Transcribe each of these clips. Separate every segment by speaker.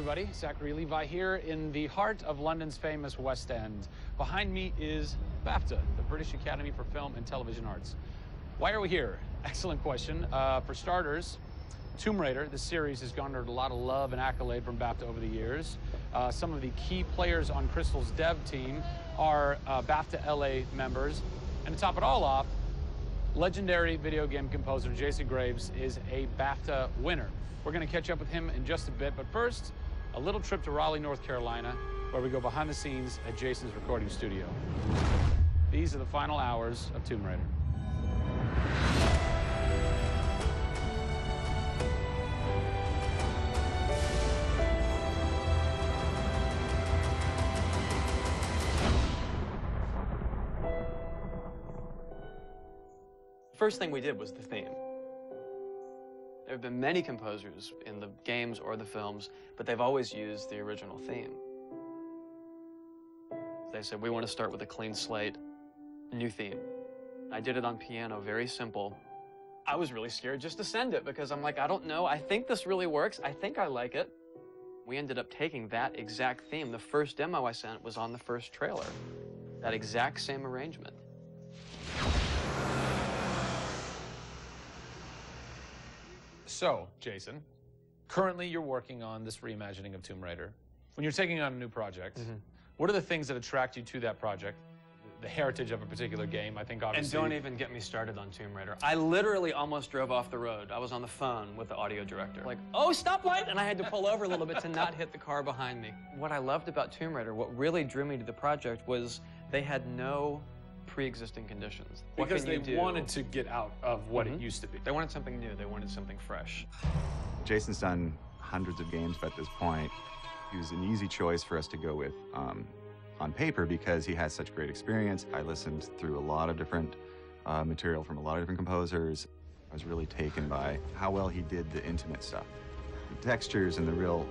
Speaker 1: everybody. Zachary Levi here in the heart of London's famous West End. Behind me is BAFTA, the British Academy for Film and Television Arts. Why are we here? Excellent question. For starters, Tomb Raider, the series, has garnered a lot of love and accolade from BAFTA over the years. Some of the key players on Crystal's dev team are BAFTA LA members. And to top it all off, legendary video game composer Jason Graves is a BAFTA winner. We're going to catch up with him in just a bit, but first, a little trip to Raleigh, North Carolina, where we go behind the scenes at Jason's recording studio. These are the final hours of Tomb Raider.
Speaker 2: First thing we did was the theme. There have been many composers in the games or the films, but they've always used the original theme. They said, we want to start with a clean slate, new theme. I did it on piano, very simple. I was really scared just to send it because I'm like, I don't know, I think this really works, I think I like it. We ended up taking that exact theme. The first demo I sent was on the first trailer. That exact same arrangement.
Speaker 1: So, Jason, currently you're working on this reimagining of Tomb Raider. When you're taking on a new project, what are the things that attract you to that project? The heritage of a particular game, I think, obviously.
Speaker 2: And don't even get me started on Tomb Raider. I literally almost drove off the road. I was on the phone with the audio director. Like, oh, stoplight! And I had to pull over a little bit to not hit the car behind me. What I loved about Tomb Raider, what really drew me to the project was they had no pre-existing conditions.
Speaker 1: Because they wanted to get out of what it used to be.
Speaker 2: They wanted something new. They wanted something fresh.
Speaker 3: Jason's done hundreds of games at this point. He was an easy choice for us to go with on paper because he has such great experience. I listened through a lot of different material from a lot of different composers. I was really taken by how well he did the intimate stuff. The textures and the real,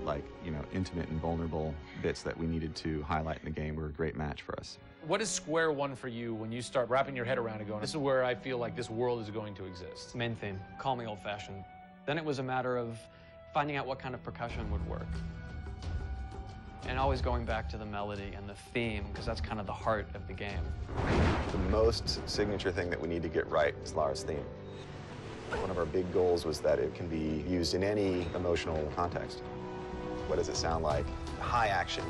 Speaker 3: intimate and vulnerable bits that we needed to highlight in the game were a great match for us.
Speaker 1: What is square one for you when you start wrapping your head around it going, this is where I feel like this world is going to exist?
Speaker 2: Main theme. Call me old-fashioned. Then it was a matter of finding out what kind of percussion would work. And always going back to the melody and the theme, because that's kind of the heart of the game.
Speaker 3: The most signature thing that we need to get right is Lara's theme. One of our big goals was that it can be used in any emotional context. What does it sound like? High action.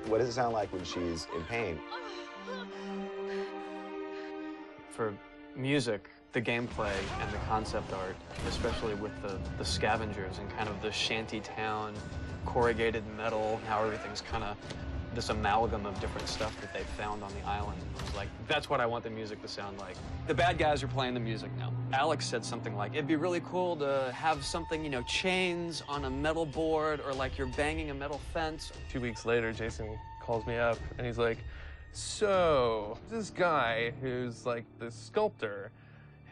Speaker 3: What does it sound like when she's in pain?
Speaker 2: For music, the gameplay and the concept art, especially with the scavengers and kind of the shanty town, corrugated metal, how everything's kind of this amalgam of different stuff that they found on the island. It's like, that's what I want the music to sound like. The bad guys are playing the music now. Alex said something like, it'd be really cool to have something, chains on a metal board or like you're banging a metal fence.
Speaker 4: 2 weeks later, Jason calls me up and he's like, so this guy who's like the sculptor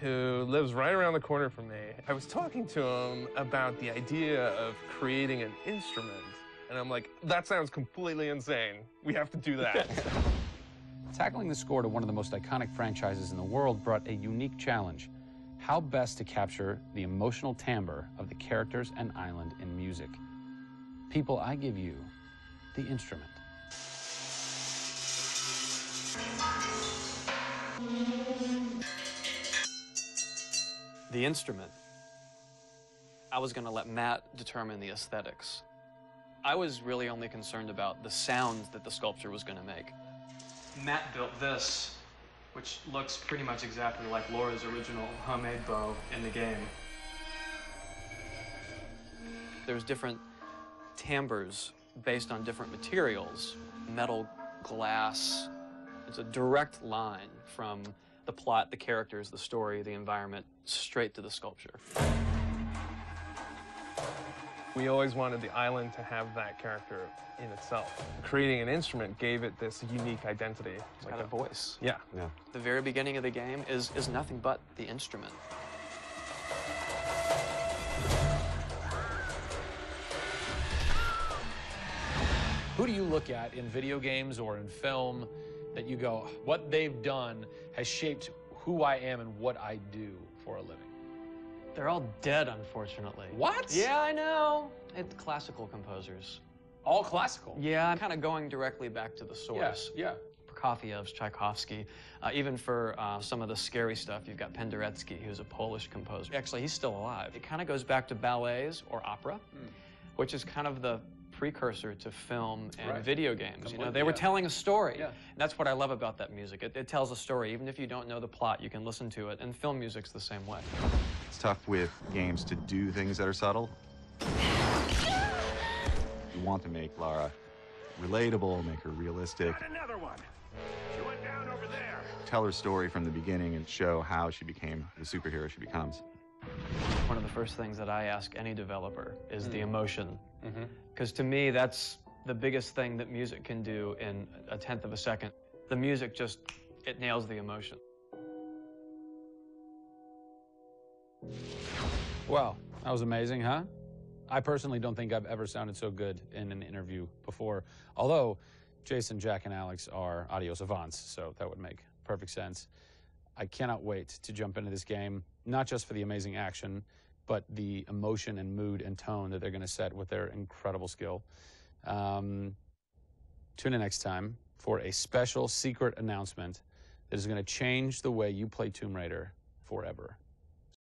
Speaker 4: who lives right around the corner from me, I was talking to him about the idea of creating an instrument. And I'm like, that sounds completely insane. We have to do that.
Speaker 1: Tackling the score to one of the most iconic franchises in the world brought a unique challenge. How best to capture the emotional timbre of the characters and island in music? People, I give you the instrument.
Speaker 2: The instrument. I was going to let Matt determine the aesthetics. I was really only concerned about the sounds that the sculpture was going to make. Matt built this, which looks pretty much exactly like Laura's original homemade bow in the game. There's different timbres based on different materials. Metal, glass. It's a direct line from the plot, the characters, the story, the environment, straight to the sculpture.
Speaker 4: We always wanted the island to have that character in itself. Creating an instrument gave it this unique identity.
Speaker 2: It's got a voice.
Speaker 4: Yeah.
Speaker 2: The very beginning of the game is nothing but the instrument.
Speaker 1: Who do you look at in video games or in film that you go, what they've done has shaped who I am and what I do for a living?
Speaker 2: They're all dead, unfortunately.
Speaker 1: What?
Speaker 2: Yeah, I know. It's classical composers.
Speaker 1: All classical?
Speaker 2: Yeah, I'm kind of going directly back to the source.
Speaker 1: Yeah.
Speaker 2: Prokofiev's, Tchaikovsky. Even for some of the scary stuff, you've got Penderecki, who's a Polish composer. Actually, he's still alive. It kind of goes back to ballets or opera, which is kind of the precursor to film and video games. You know, they were telling a story.
Speaker 1: Yeah.
Speaker 2: And that's what I love about that music. It tells a story. Even if you don't know the plot, you can listen to it. And film music's the same way.
Speaker 3: It's tough with games to do things that are subtle. You want to make Lara relatable, make her realistic.
Speaker 5: Got another one. She went down over there.
Speaker 3: Tell her story from the beginning and show how she became the superhero she becomes.
Speaker 2: One of the first things that I ask any developer is the emotion. Because to me, that's the biggest thing that music can do in a tenth of a second. The music just, it nails the emotion.
Speaker 1: Wow, that was amazing, huh? I personally don't think I've ever sounded so good in an interview before, although Jason, Jack, and Alex are audio savants, so that would make perfect sense. I cannot wait to jump into this game, not just for the amazing action, but the emotion and mood and tone that they're going to set with their incredible skill. Tune in next time for a special secret announcement that is going to change the way you play Tomb Raider forever.